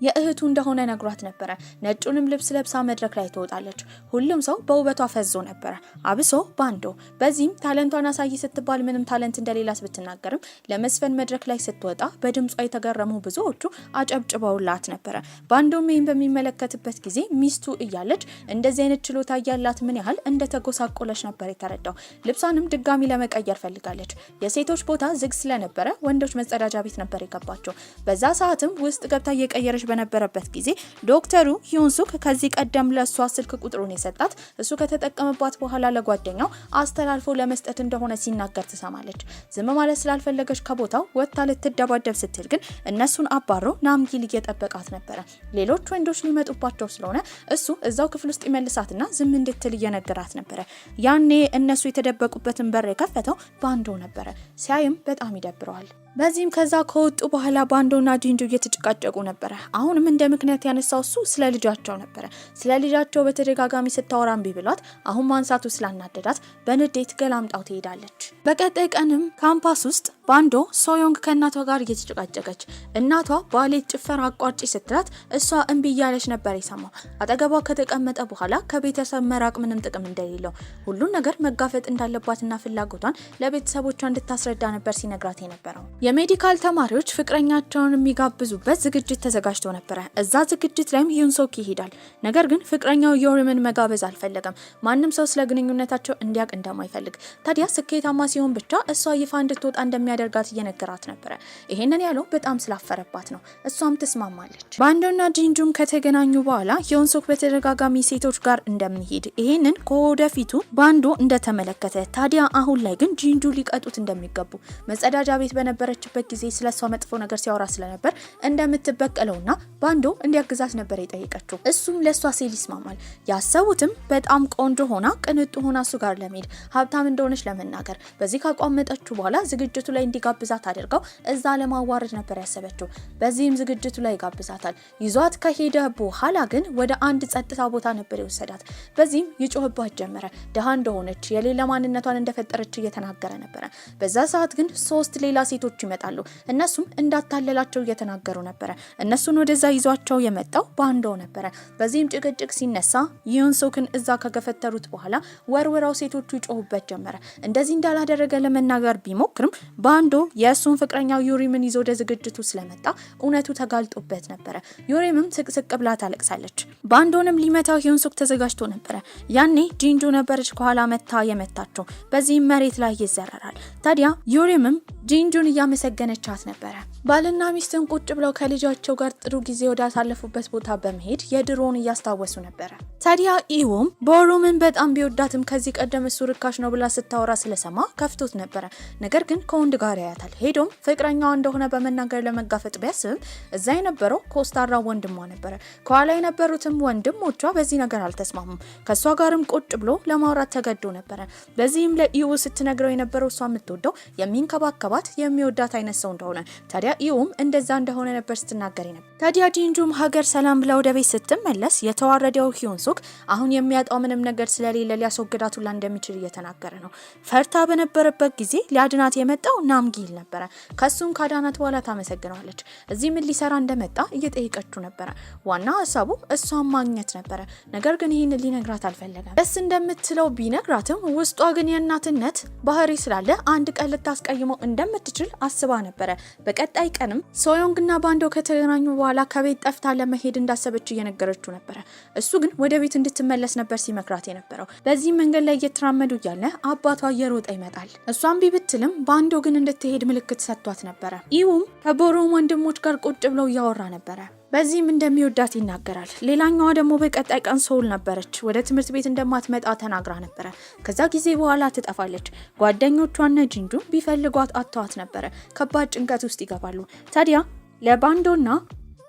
የእህቱ እንደሆነ ነግሯት ነበረ። ነጩንም ልብስ ለብሳ መድረክ ላይ ትወጣለች። ሁሉም ሰው በውበቷ ፈዞ ነበረ፣ አብሶ ባንዶ። በዚህም ታለንቷን አሳይ ስትባል ምንም ታለንት እንደሌላት ብትናገርም ለመስፈን መድረክ ላይ ስትወጣ በድምጿ የተገረሙ ብዙዎቹ አጨብጭበውላት ነበረ። ባንዶም ይህን በሚመለከትበት ጊዜ ሚስቱ እያለች እንደዚህ አይነት ችሎታ እያላት ምን ያህል እንደተጎሳቆለች ነበር የተረዳው። ልብሷንም ድጋሚ ለመቀየር ፈልጋለች። የሴቶች ቦታ ዝግ ስለነበረ ወንዶች መጸዳጃ ቤት ነበር የገባቸው። በዛ ሰዓትም ውስጥ ገብታ እየቀየረች በነበረበት ጊዜ ዶክተሩ ሂዩንሱክ ከዚህ ቀደም ለሷ ስልክ ቁጥሩን የሰጣት እሱ ከተጠቀመባት በኋላ ለጓደኛው አስተላልፎ ለመስጠት እንደሆነ ሲናገር ትሰማለች። ዝም ማለት ስላልፈለገች ከቦታው ወጥታ ልትደባደብ ስትል ግን እነሱን አባሮ ናምጊል እየጠበቃት ነበረ። ሌሎች ወንዶች ሊመጡባቸው ስለሆነ እሱ እዛው ክፍል ውስጥ ይመልሳትና ዝም እንድትል እየነገራት ነበረ። ያኔ እነሱ የተደበቁበትን በር የከፈተው ባንዶ ነበረ። ሲያይም በጣም ይደብረዋል። በዚህም ከዛ ከወጡ በኋላ ባንዶና ጂንጁ እየተጨቃጨቁ ነበረ። አሁንም እንደ ምክንያት ያነሳው እሱ ስለ ልጃቸው ነበረ። ስለ ልጃቸው በተደጋጋሚ ስታወራ እምቢ ብሏት አሁን ማንሳቱ ስላናደዳት በንዴት ገላምጣው ትሄዳለች። በቀጣይ ቀንም ካምፓስ ውስጥ ባንዶ ሶዮንግ ከእናቷ ጋር እየተጨቃጨቀች እናቷ ባሌት ጭፈራ አቋርጪ ስትላት እሷ እምቢ እያለች ነበር የሰማው። አጠገቧ ከተቀመጠ በኋላ ከቤተሰብ መራቅ ምንም ጥቅም እንደሌለው ሁሉን ነገር መጋፈጥ እንዳለባትና ፍላጎቷን ለቤተሰቦቿ እንድታስረዳ ነበር ሲነግራት የነበረው። የሜዲካል ተማሪዎች ፍቅረኛቸውን የሚጋብዙበት ዝግጅት ተዘጋጅቶ ተዘጋጅቶ ነበር። እዛ ዝግጅት ላይም ዩንሶክ ይሄዳል። ነገር ግን ፍቅረኛው ዮሪምን መጋበዝ አልፈለገም። ማንም ሰው ስለ ግንኙነታቸው እንዲያውቅ እንደማይፈልግ። ታዲያ ስኬታማ ሲሆን ብቻ እሷ ይፋ እንድትወጣ እንደሚያደርጋት እየነገራት ነበር። ይሄንን ያለው በጣም ስላፈረባት ነው። እሷም ትስማማለች። ባንዶና ጂንጁም ከተገናኙ በኋላ ዮንሶክ በተደጋጋሚ ሴቶች ጋር እንደሚሄድ ይሄንን ከወደፊቱ ባንዶ እንደተመለከተ፣ ታዲያ አሁን ላይ ግን ጂንጁ ሊቀጡት እንደሚገቡ መጸዳጃ ቤት በነበረችበት ጊዜ ስለሷ መጥፎ ነገር ሲያወራ ስለነበር እንደምትበቀለውና ባንዶ እንዲያግዛት ነበር የጠየቀችው። እሱም ለሷ ሲል ይስማማል። ያሰቡትም በጣም ቆንጆ ሆና ቅንጡ ሆና እሱ ጋር ለመሄድ ሀብታም እንደሆነች ለመናገር በዚህ ካቋመጠችው በኋላ ዝግጅቱ ላይ እንዲጋብዛት አድርገው እዛ ለማዋረድ ነበር ያሰበችው። በዚህም ዝግጅቱ ላይ ይጋብዛታል። ይዟት ከሄደ በኋላ ግን ወደ አንድ ጸጥታ ቦታ ነበር የወሰዳት። በዚህም ይጮህባት ጀመረ። ደሃ እንደሆነች የሌላ ማንነቷን እንደፈጠረች እየተናገረ ነበረ። በዛ ሰዓት ግን 3 ሌላ ሴቶች ይመጣሉ። እነሱም እንዳታለላቸው እየተናገሩ ነበረ። እነሱን ወደዛ ይዟቸው የመጣው ባንዶ ነበረ። በዚህም ጭቅጭቅ ሲነሳ ዩንሶክን እዛ ከገፈተሩት በኋላ ወርወራው ሴቶቹ ይጮሁበት ጀመረ። እንደዚህ እንዳላደረገ ለመናገር ቢሞክርም ባንዶ የእሱን ፍቅረኛው ዩሪምን ይዞ ወደ ዝግጅቱ ስለመጣ እውነቱ ተጋልጦበት ነበረ። ዩሪምም ስቅስቅ ብላ ታለቅሳለች። ባንዶንም ሊመታው ዩንሶክ ተዘጋጅቶ ነበረ። ያኔ ጂንጁ ነበረች ከኋላ መታ የመታቸው። በዚህም መሬት ላይ ይዘረራል። ታዲያ ዩሪምም ጂንጁን እያመሰገነቻት ነበረ። ባልና ሚስትን ቁጭ ብለው ከልጃቸው ጋር ጥሩ ጊዜ ወዳሳለፉበት ቦታ በመሄድ የድሮውን እያስታወሱ ነበረ። ታዲያ ኢዎም ቦሩምን በጣም ቢወዳትም ከዚህ ቀደም እሱ ርካሽ ነው ብላ ስታወራ ስለሰማ ከፍቶት ነበረ። ነገር ግን ከወንድ ጋር ያያታል። ሄዶም ፍቅረኛዋ እንደሆነ በመናገር ለመጋፈጥ ቢያስብም እዛ የነበረው ኮስታራ ወንድሟ ነበረ። ከኋላ የነበሩትም ወንድሞቿ በዚህ ነገር አልተስማሙም። ከሷ ጋርም ቁጭ ብሎ ለማውራት ተገዶ ነበረ። በዚህም ለኢው ስትነግረው የነበረው እሷ የምትወደው የሚንከባከባት የሚወዳት አይነት ሰው እንደሆነ፣ ታዲያ ኢውም እንደዛ እንደሆነ ነበር ስትናገር ነበር። ታዲያ ጂንጁም ሀገር ሰላም ብላ ወደ ቤት ስትመለስ የተዋረደው ዩንሶክ አሁን የሚያጣው ምንም ነገር ስለሌለ ሊያስወግዳት ሁላ እንደሚችል እየተናገረ ነው። ፈርታ በነበረበት ጊዜ ሊያድናት የመጣው ናምጊል ነበረ። ከሱም ካዳናት በኋላ ታመሰግነዋለች። እዚህ ምን ሊሰራ እንደመጣ እየጠየቀችው ነበረ። ዋና ሀሳቡ እሷን ማግኘት ነበረ። ነገር ግን ይህን ሊነግራት አልፈለገም። ደስ እንደምትለው ቢነግራትም ውስጧ ግን የእናትነት ባህሪ ስላለ አንድ ቀን ልታስቀይመው እንደምትችል አስባ ነበረ። በቀጣይ ቀንም ሶዮንግና ባንዶ ከተገናኙ በኋላ ከቤት ጠፍታ ለመሄድ እንዳሰበች እየነገረችው ነበረ። እሱ ግን ወደ ቤት እንድትመለስ ነበር ሲመክራት የነበረው። በዚህ መንገድ ላይ እየተራመዱ እያለ አባቷ እየሮጠ ይመጣል። እሷም ቢብትልም ባንዶ ግን እንድትሄድ ምልክት ሰጥቷት ነበረ። ኢውም ከቦሩም ወንድሞች ጋር ቁጭ ብለው እያወራ ነበረ። በዚህም እንደሚወዳት ይናገራል። ሌላኛዋ ደግሞ በቀጣይ ቀን ሶል ነበረች። ወደ ትምህርት ቤት እንደማትመጣ ተናግራ ነበረ። ከዛ ጊዜ በኋላ ትጠፋለች። ጓደኞቿና ጂንጁ ቢፈልጓት አጥተዋት ነበረ። ከባድ ጭንቀት ውስጥ ይገባሉ። ታዲያ ለባንዶና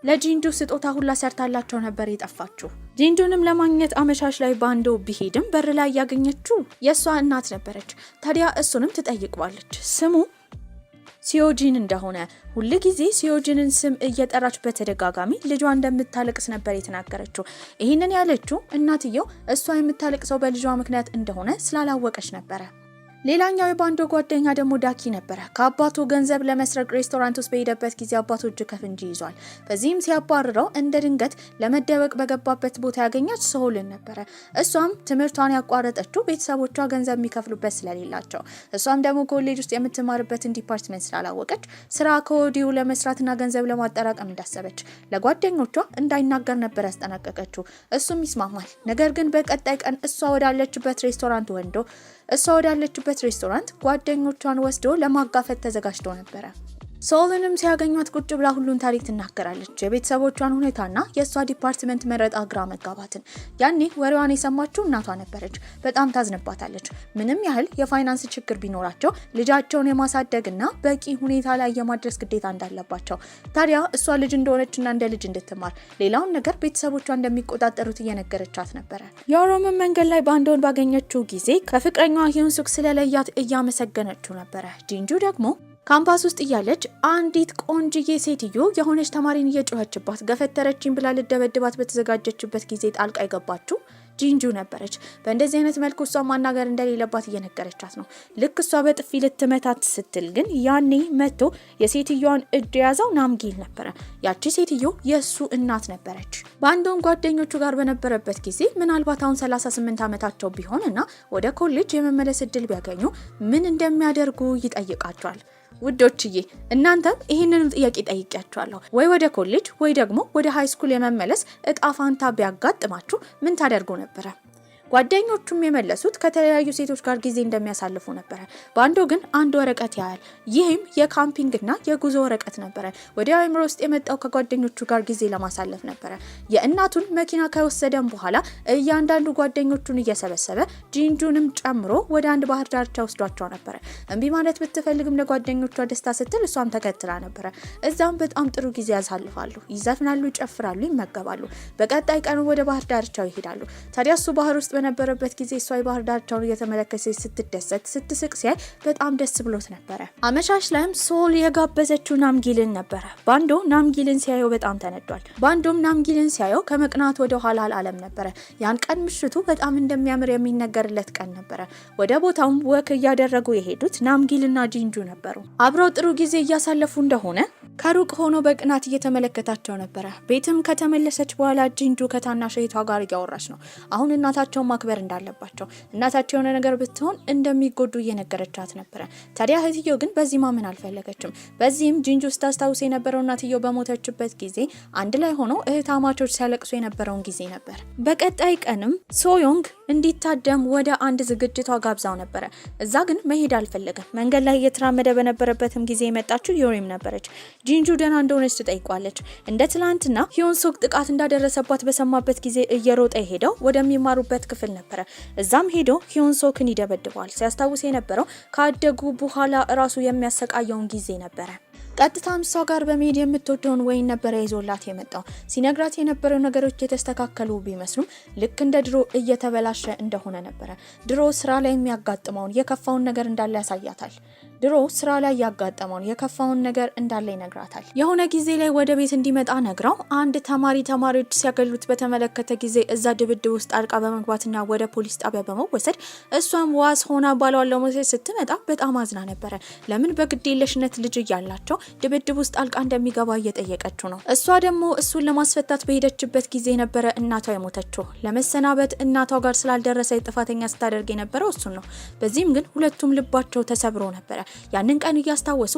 ለጂንጁ ስጦታ ሁላ ሰርታላቸው ነበር የጠፋችው። ጂንጁንም ለማግኘት አመሻሽ ላይ ባንዶ ቢሄድም በር ላይ ያገኘችው የሷ እናት ነበረች። ታዲያ እሱንም ትጠይቀዋለች። ስሙ ሲዮጂን እንደሆነ ሁሉ ጊዜ ሲዮጂንን ስም እየጠራች በተደጋጋሚ ልጇ እንደምታለቅስ ነበር የተናገረችው። ይህንን ያለችው እናትየው እሷ የምታለቅሰው በልጇ ምክንያት እንደሆነ ስላላወቀች ነበረ። ሌላኛው የባንዶ ጓደኛ ደግሞ ዳኪ ነበረ። ከአባቱ ገንዘብ ለመስረቅ ሬስቶራንት ውስጥ በሄደበት ጊዜ አባቱ እጅ ከፍንጅ ይዟል። በዚህም ሲያባርረው እንደ ድንገት ለመደበቅ በገባበት ቦታ ያገኛች ሶልን ነበረ። እሷም ትምህርቷን ያቋረጠችው ቤተሰቦቿ ገንዘብ የሚከፍሉበት ስለሌላቸው፣ እሷም ደግሞ ኮሌጅ ውስጥ የምትማርበትን ዲፓርትመንት ስላላወቀች ስራ ከወዲሁ ለመስራትና ገንዘብ ለማጠራቀም እንዳሰበች ለጓደኞቿ እንዳይናገር ነበር ያስጠነቀቀችው። እሱም ይስማማል። ነገር ግን በቀጣይ ቀን እሷ ወዳለችበት ሬስቶራንት ጓደኞቿን ወስዶ ለማጋፈጥ ተዘጋጅቶ ነበረ። ሶልንም ሲያገኟት ቁጭ ብላ ሁሉን ታሪክ ትናገራለች። የቤተሰቦቿን ሁኔታና የእሷ ዲፓርትመንት መረጣ ግራ መጋባትን። ያኔ ወሬዋን የሰማችው እናቷ ነበረች። በጣም ታዝንባታለች። ምንም ያህል የፋይናንስ ችግር ቢኖራቸው ልጃቸውን የማሳደግና በቂ ሁኔታ ላይ የማድረስ ግዴታ እንዳለባቸው፣ ታዲያ እሷ ልጅ እንደሆነችና እንደ ልጅ እንድትማር ሌላውን ነገር ቤተሰቦቿ እንደሚቆጣጠሩት እየነገረቻት ነበረ። የኦሮምን መንገድ ላይ ባንዶን ባገኘችው ጊዜ ከፍቅረኛዋ ዩንሱክ ስለለያት እያመሰገነችው ነበረ። ጂንጁ ደግሞ ካምፓስ ውስጥ እያለች አንዲት ቆንጅዬ ሴትዮ የሆነች ተማሪን እየጮኸችባት ገፈተረችኝ ብላ ልደበድባት በተዘጋጀችበት ጊዜ ጣልቃ የገባችው ጂንጁ ነበረች። በእንደዚህ አይነት መልኩ እሷ ማናገር እንደሌለባት እየነገረቻት ነው። ልክ እሷ በጥፊ ልትመታት ስትል ግን ያኔ መጥቶ የሴትዮዋን እጅ የያዘው ናምጊል ነበረ። ያቺ ሴትዮ የእሱ እናት ነበረች። ባንዶን ጓደኞቹ ጋር በነበረበት ጊዜ ምናልባት አሁን 38 ዓመታቸው ቢሆንና ወደ ኮሌጅ የመመለስ እድል ቢያገኙ ምን እንደሚያደርጉ ይጠይቃቸዋል። ውዶችዬ እናንተም ይሄንን ጥያቄ ጠይቄያችኋለሁ። ወይ ወደ ኮሌጅ ወይ ደግሞ ወደ ሃይ ስኩል የመመለስ እጣ ፋንታ ቢያጋጥማችሁ ምን ታደርጉ ነበር? ጓደኞቹም የመለሱት ከተለያዩ ሴቶች ጋር ጊዜ እንደሚያሳልፉ ነበር። ባንዶ ግን አንድ ወረቀት ያያል። ይህም የካምፒንግና የጉዞ ወረቀት ነበር። ወደ አእምሮ ውስጥ የመጣው ከጓደኞቹ ጋር ጊዜ ለማሳለፍ ነበር። የእናቱን መኪና ከወሰደን በኋላ እያንዳንዱ ጓደኞቹን እየሰበሰበ ጂንጁንም ጨምሮ ወደ አንድ ባህር ዳርቻ ወስዷቸው ነበር። እምቢ ማለት ብትፈልግም ለጓደኞቿ ደስታ ስትል እሷም ተከትላ ነበር። እዛም በጣም ጥሩ ጊዜ ያሳልፋሉ፣ ይዘፍናሉ፣ ይጨፍራሉ፣ ይመገባሉ። በቀጣይ ቀኑ ወደ ባህር ዳርቻው ይሄዳሉ። ታዲያ እሱ ባህር ውስጥ በነበረበት ጊዜ እሷ የባህር ዳርቻውን እየተመለከተች ስትደሰት ስትስቅ ሲያይ በጣም ደስ ብሎት ነበር። አመሻሽ ላይም ሶል የጋበዘችው ናምጊልን ነበር። ባንዶ ናምጊልን ሲያየው በጣም ተነዷል። ባንዶም ናምጊልን ሲያየው ከመቅናት ወደ ኋላ አላለም ነበር። ያን ቀን ምሽቱ በጣም እንደሚያምር የሚነገርለት ቀን ነበር። ወደ ቦታውም ወክ እያደረጉ የሄዱት ናምጊልና ጂንጁ ነበሩ። አብረው ጥሩ ጊዜ እያሳለፉ እንደሆነ ከሩቅ ሆኖ በቅናት እየተመለከታቸው ነበር። ቤትም ከተመለሰች በኋላ ጂንጁ ከታናሽ እህቷ ጋር እያወራች ነው። አሁን እናታቸው ማክበር እንዳለባቸው እናታቸው የሆነ ነገር ብትሆን እንደሚጎዱ እየነገረቻት ነበር። ታዲያ እህትየው ግን በዚህ ማመን አልፈለገችም። በዚህም ጂንጁ ስታስታውስ የነበረው እናትየው በሞተችበት ጊዜ አንድ ላይ ሆነው እህታማቾች ሲያለቅሱ የነበረውን ጊዜ ነበር። በቀጣይ ቀንም ሶዮንግ እንዲታደም ወደ አንድ ዝግጅቷ ጋብዛው ነበር። እዛ ግን መሄድ አልፈለገም። መንገድ ላይ እየተራመደ በነበረበትም ጊዜ የመጣችው ዮሪም ነበረች። ጂንጁ ደህና እንደሆነች ትጠይቋለች። እንደ ትላንትና ሂዮንሶክ ጥቃት እንዳደረሰባት በሰማበት ጊዜ እየሮጠ ሄደው ወደሚማሩበት ክፍል ነበር። እዛም ሄዶ ሂዮንሶክን ይደበድበዋል። ሲያስታውስ የነበረው ካደጉ በኋላ ራሱ የሚያሰቃየውን ጊዜ ነበር። ቀጥታም እሷ ጋር በመሄድ የምትወደውን ወይን ነበር ይዞላት የመጣው። ሲነግራት የነበረው ነገሮች የተስተካከሉ ቢመስሉም ልክ እንደ ድሮ እየተበላሸ እንደሆነ ነበር። ድሮ ስራ ላይ የሚያጋጥመውን የከፋውን ነገር እንዳለ ያሳያታል። ድሮ ስራ ላይ ያጋጠመውን የከፋውን ነገር እንዳለ ይነግራታል። የሆነ ጊዜ ላይ ወደ ቤት እንዲመጣ ነግራው አንድ ተማሪዎች ሲያገሉት በተመለከተ ጊዜ እዛ ድብድብ ውስጥ አልቃ በመግባትና ወደ ፖሊስ ጣቢያ በመወሰድ እሷም ዋስ ሆና ባሏን ለመውሰድ ስትመጣ በጣም አዝና ነበረ። ለምን በግዴለሽነት ልጅ እያላቸው ድብድብ ውስጥ አልቃ እንደሚገባ እየጠየቀችው ነው። እሷ ደግሞ እሱን ለማስፈታት በሄደችበት ጊዜ ነበረ እናቷ የሞተችው። ለመሰናበት እናቷ ጋር ስላልደረሰ ጥፋተኛ ስታደርግ የነበረው እሱን ነው። በዚህም ግን ሁለቱም ልባቸው ተሰብሮ ነበረ። ያንን ቀን እያስታወሱ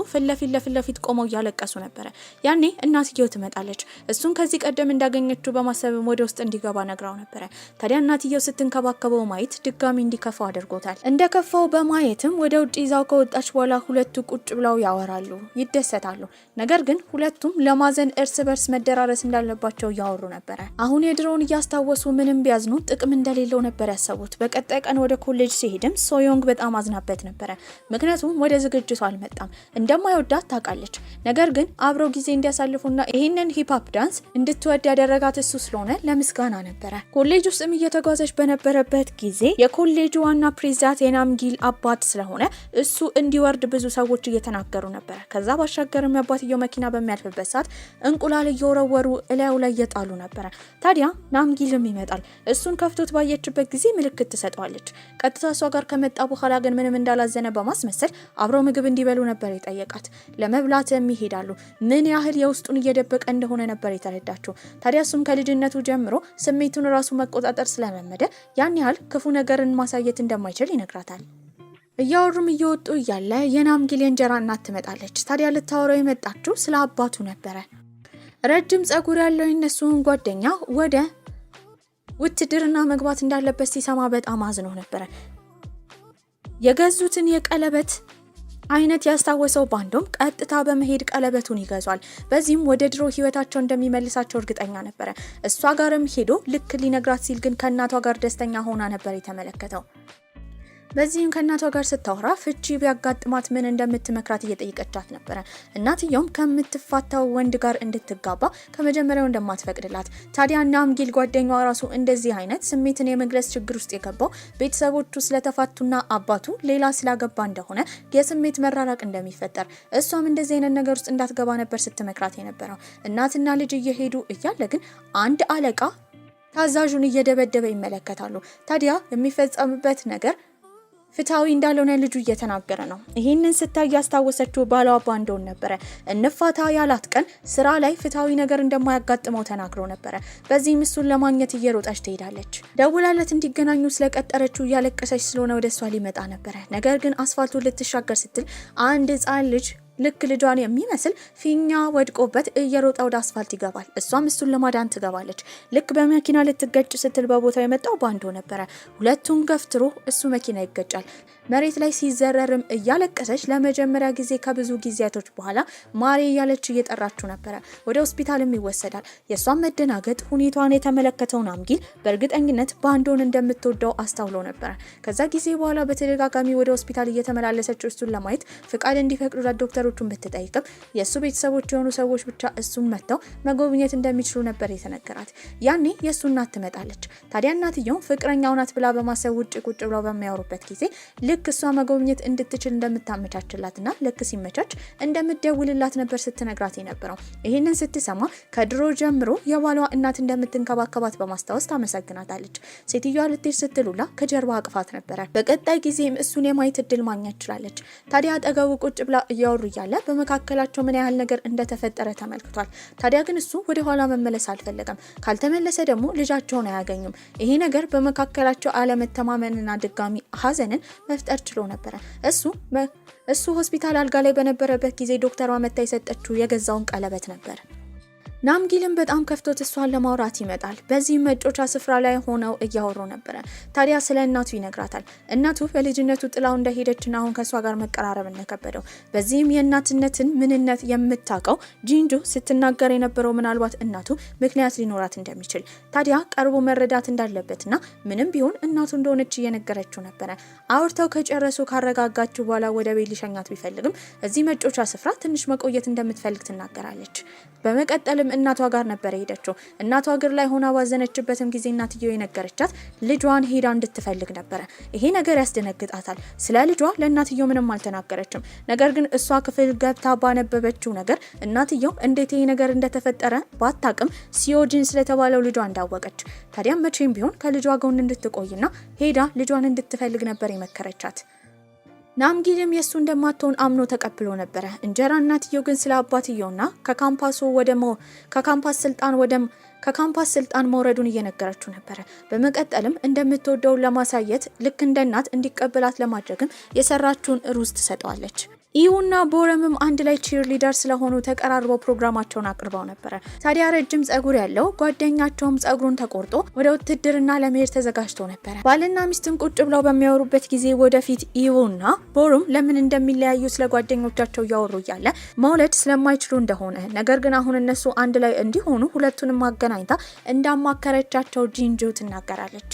ፊት ቆመው እያለቀሱ ነበር። ያኔ እናትየው ትመጣለች። እሱን ከዚህ ቀደም እንዳገኘችው በማሰብም ወደ ውስጥ እንዲገባ ነግራው ነበር። ታዲያ እናትየው ስትንከባከበው ማየት ድጋሚ እንዲከፋው አድርጎታል። እንደከፋው በማየትም ወደ ውጭ ይዛው ከወጣች በኋላ ሁለቱ ቁጭ ብለው ያወራሉ፣ ይደሰታሉ። ነገር ግን ሁለቱም ለማዘን እርስ በርስ መደራረስ እንዳለባቸው እያወሩ ነበር። አሁን የድሮውን እያስታወሱ ምንም ቢያዝኑ ጥቅም እንደሌለው ነበር ያሰቡት። በቀጣይ ቀን ወደ ኮሌጅ ሲሄድም ሶዮንግ በጣም አዝናበት ነበር። ምክንያቱም ወደ ዝግጅቱ አልመጣም። እንደማይወዳት ታውቃለች። ነገር ግን አብረው ጊዜ እንዲያሳልፉና ይሄንን ሂፕ-ሆፕ ዳንስ እንድትወድ ያደረጋት እሱ ስለሆነ ለምስጋና ነበረ። ኮሌጅ ውስጥም እየተጓዘች በነበረበት ጊዜ የኮሌጁ ዋና ፕሬዝዳንት የናምጊል አባት ስለሆነ እሱ እንዲወርድ ብዙ ሰዎች እየተናገሩ ነበር። ከዛ ባሻገርም የአባትየው መኪና በሚያልፍበት ሰዓት እንቁላል እየወረወሩ እላዩ ላይ እየጣሉ ነበር። ታዲያ ናምጊልም ይመጣል። እሱን ከፍቶት ባየችበት ጊዜ ምልክት ትሰጠዋለች። ቀጥታ እሷ ጋር ከመጣ በኋላ ግን ምንም እንዳላዘነ በማስመሰል አብረው ምግብ እንዲበሉ ነበር የጠየቃት። ለመብላትም ይሄዳሉ። ምን ያህል የውስጡን እየደበቀ እንደሆነ ነበር የተረዳችው። ታዲያ እሱም ከልጅነቱ ጀምሮ ስሜቱን ራሱ መቆጣጠር ስለለመደ ያን ያህል ክፉ ነገርን ማሳየት እንደማይችል ይነግራታል። እያወሩም እየወጡ እያለ የናምጊል የእንጀራ እናት ትመጣለች። ታዲያ ልታወራው የመጣችው ስለ አባቱ ነበረ። ረጅም ጸጉር ያለው የነሱን ጓደኛ ወደ ውትድርና መግባት እንዳለበት ሲሰማ በጣም አዝኖ ነበረ። የገዙትን የቀለበት አይነት ያስታወሰው ባንዶም ቀጥታ በመሄድ ቀለበቱን ይገዛል። በዚህም ወደ ድሮ ህይወታቸው እንደሚመልሳቸው እርግጠኛ ነበረ። እሷ ጋርም ሄዶ ልክ ሊነግራት ሲል ግን ከእናቷ ጋር ደስተኛ ሆና ነበር የተመለከተው። በዚህም ከእናቷ ጋር ስታወራ ፍቺ ቢያጋጥማት ምን እንደምትመክራት እየጠየቀቻት ነበረ። እናትየውም ከምትፋታው ወንድ ጋር እንድትጋባ ከመጀመሪያው እንደማትፈቅድላት። ታዲያ ናምጊል ጓደኛዋ ራሱ እንደዚህ አይነት ስሜትን የመግለጽ ችግር ውስጥ የገባው ቤተሰቦቹ ስለተፋቱና አባቱ ሌላ ስላገባ እንደሆነ የስሜት መራራቅ እንደሚፈጠር እሷም እንደዚህ አይነት ነገር ውስጥ እንዳትገባ ነበር ስትመክራት የነበረው። እናትና ልጅ እየሄዱ እያለ ግን አንድ አለቃ ታዛዡን እየደበደበ ይመለከታሉ። ታዲያ የሚፈጸምበት ነገር ፍታዊ እንዳልሆነ ልጁ እየተናገረ ነው። ይሄንን ስታይ ያስታወሰችው ባሏ ባንዶን ነበረ። እንፋታ ያላት ቀን ስራ ላይ ፍታዊ ነገር እንደማያጋጥመው ተናግሮ ነበረ። በዚህም እሱን ለማግኘት እየሮጠች ትሄዳለች። ደውላለት እንዲገናኙ ስለቀጠረችው እያለቀሰች ስለሆነ ወደ እሷ ሊመጣ ነበረ። ነገር ግን አስፋልቱ ልትሻገር ስትል አንድ ህፃን ልጅ ልክ ልጇን የሚመስል ፊኛ ወድቆበት እየሮጠ ወደ አስፋልት ይገባል። እሷም እሱን ለማዳን ትገባለች። ልክ በመኪና ልትገጭ ስትል በቦታው የመጣው ባንዶ ነበረ። ሁለቱን ገፍትሮ እሱ መኪና ይገጫል። መሬት ላይ ሲዘረርም እያለቀሰች ለመጀመሪያ ጊዜ ከብዙ ጊዜያቶች በኋላ ማሬ እያለች እየጠራችው ነበረ። ወደ ሆስፒታልም ይወሰዳል። የሷን መደናገጥ ሁኔታዋን የተመለከተው ናምጊል በእርግጠኝነት ባንዶን እንደምትወደው አስተውሎ ነበረ። ከዛ ጊዜ በኋላ በተደጋጋሚ ወደ ሆስፒታል እየተመላለሰች እሱን ለማየት ፍቃድ እንዲፈቅዱላት ዶክተሮቹን ብትጠይቅም የእሱ ቤተሰቦች የሆኑ ሰዎች ብቻ እሱን መጥተው መጎብኘት እንደሚችሉ ነበር የተነገራት። ያኔ የእሱ እናት ትመጣለች። ታዲያ እናትየው ፍቅረኛው ናት ብላ በማሰብ ውጭ ቁጭ ብለው በሚያወሩበት ጊዜ ልክ እሷ መጎብኘት እንድትችል እንደምታመቻችላትና ልክ ሲመቻች እንደምትደውልላት ነበር ስትነግራት የነበረው። ይህንን ስትሰማ ከድሮ ጀምሮ የባሏ እናት እንደምትንከባከባት በማስታወስ ታመሰግናታለች። ሴትዮዋ ልትሄድ ስትሉላ ከጀርባ አቅፋት ነበረ። በቀጣይ ጊዜም እሱን የማየት እድል ማግኘት ችላለች። ታዲያ አጠገቡ ቁጭ ብላ እያወሩ እያለ በመካከላቸው ምን ያህል ነገር እንደተፈጠረ ተመልክቷል። ታዲያ ግን እሱ ወደ ኋላ መመለስ አልፈለገም። ካልተመለሰ ደግሞ ልጃቸውን አያገኙም። ይሄ ነገር በመካከላቸው አለመተማመንና ድጋሚ ሀዘንን መፍጠር ችሎ ነበረ። እሱ ሆስፒታል አልጋ ላይ በነበረበት ጊዜ ዶክተሯ መታ የሰጠችው የገዛውን ቀለበት ነበር። ናምጊልም በጣም ከፍቶት እሷን ለማውራት ይመጣል። በዚህ መጮቻ ስፍራ ላይ ሆነው እያወሩ ነበረ። ታዲያ ስለ እናቱ ይነግራታል። እናቱ በልጅነቱ ጥላው እንደሄደችና አሁን ከሷ ጋር መቀራረብ እንደከበደው፣ በዚህም የእናትነትን ምንነት የምታውቀው ጂንጁ ስትናገር የነበረው ምናልባት እናቱ ምክንያት ሊኖራት እንደሚችል፣ ታዲያ ቀርቦ መረዳት እንዳለበትና ምንም ቢሆን እናቱ እንደሆነች እየነገረችው ነበረ። አውርተው ከጨረሱ ካረጋጋችሁ በኋላ ወደ ቤት ሊሸኛት ቢፈልግም እዚህ መጮቻ ስፍራ ትንሽ መቆየት እንደምትፈልግ ትናገራለች። በመቀጠልም እናቷ ጋር ነበር ሄደችው። እናቷ እግር ላይ ሆና ባዘነችበትም ጊዜ እናትየው የነገረቻት ልጇን ሄዳ እንድትፈልግ ነበረ። ይሄ ነገር ያስደነግጣታል። ስለ ልጇ ለእናትየው ምንም አልተናገረችም። ነገር ግን እሷ ክፍል ገብታ ባነበበችው ነገር እናትየው እንዴት ይሄ ነገር እንደተፈጠረ ባታቅም ሲዮጂን ስለተባለው ልጇ እንዳወቀች፣ ታዲያ መቼም ቢሆን ከልጇ ጎን እንድትቆይና ሄዳ ልጇን እንድትፈልግ ነበር የመከረቻት። ናምጊልም የሱ እንደማትሆን አምኖ ተቀብሎ ነበረ። እንጀራ እናትየው ግን ስለ አባትየውና ከካምፓስ ስልጣን መውረዱን እየነገረችው ነበረ። በመቀጠልም እንደምትወደው ለማሳየት ልክ እንደ እናት እንዲቀበላት ለማድረግም የሰራችውን ሩዝ ትሰጠዋለች። ኢዩና ቦረምም አንድ ላይ ቺር ሊደር ስለሆኑ ተቀራርበው ፕሮግራማቸውን አቅርበው ነበረ። ታዲያ ረጅም ጸጉር ያለው ጓደኛቸውም ጸጉሩን ተቆርጦ ወደ ውትድርና ለመሄድ ተዘጋጅቶ ነበረ። ባልና ሚስትን ቁጭ ብለው በሚያወሩበት ጊዜ ወደፊት ኢዩና ቦረም ለምን እንደሚለያዩ ስለ ጓደኞቻቸው እያወሩ እያለ መውለድ ስለማይችሉ እንደሆነ፣ ነገር ግን አሁን እነሱ አንድ ላይ እንዲሆኑ ሁለቱንም ማገናኝታ እንዳማከረቻቸው ጂንጁ ትናገራለች።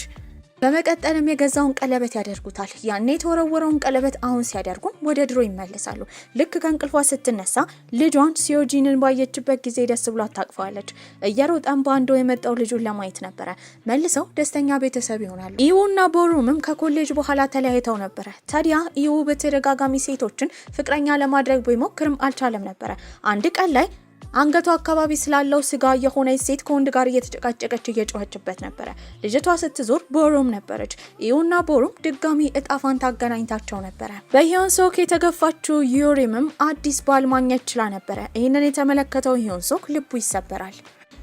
በመቀጠልም የገዛውን ቀለበት ያደርጉታል። ያኔ የተወረወረውን ቀለበት አሁን ሲያደርጉ ወደ ድሮ ይመለሳሉ። ልክ ከእንቅልፏ ስትነሳ ልጇን ሲዮጂንን ባየችበት ጊዜ ደስ ብሏት ታቅፈዋለች። እየሮጠን ባንዶ የመጣው ልጁን ለማየት ነበረ። መልሰው ደስተኛ ቤተሰብ ይሆናሉ። ኢዩና ቦሩምም ከኮሌጅ በኋላ ተለያይተው ነበረ። ታዲያ ኢዩ በተደጋጋሚ ሴቶችን ፍቅረኛ ለማድረግ ቢሞክርም አልቻለም ነበረ። አንድ ቀን ላይ አንገቷ አካባቢ ስላለው ስጋ የሆነች ሴት ከወንድ ጋር እየተጨቃጨቀች እየጮኸችበት ነበረ። ልጅቷ ስትዞር ቦሩም ነበረች። ኢዩና ቦሩም ድጋሚ እጣፋን ታገናኝታቸው ነበረ። በሂዮንሶክ የተገፋችው ዩሪምም አዲስ ባል ማግኘት ችላ ነበረ። ይህንን የተመለከተው ሂዮንሶክ ልቡ ይሰበራል።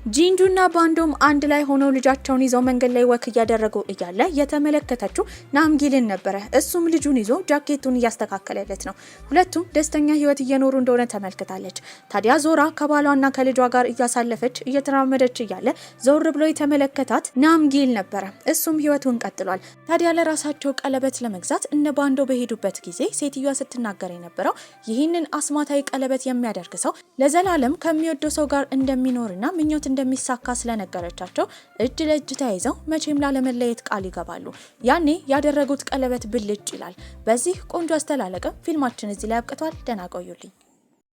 ጂንጁና ባንዶም አንድ ላይ ሆነው ልጃቸውን ይዘው መንገድ ላይ ወክ እያደረጉ እያለ የተመለከተችው ናምጊልን ነበረ። እሱም ልጁን ይዞ ጃኬቱን እያስተካከለለት ነው። ሁለቱም ደስተኛ ህይወት እየኖሩ እንደሆነ ተመልክታለች። ታዲያ ዞራ ከባሏና ከልጇ ጋር እያሳለፈች እየተራመደች እያለ ዞር ብሎ የተመለከታት ናምጊል ነበረ። እሱም ህይወቱን ቀጥሏል። ታዲያ ለራሳቸው ቀለበት ለመግዛት እነ ባንዶ በሄዱበት ጊዜ ሴትዮዋ ስትናገር የነበረው ይህንን አስማታዊ ቀለበት የሚያደርግ ሰው ለዘላለም ከሚወደው ሰው ጋር እንደሚኖርና ምኞት እንደሚሳካ ስለነገረቻቸው እጅ ለእጅ ተያይዘው መቼም ላለመለየት ቃል ይገባሉ። ያኔ ያደረጉት ቀለበት ብልጭ ይላል። በዚህ ቆንጆ አስተላለቀ ፊልማችን እዚህ ላይ አብቅቷል። ደህና ቆዩልኝ።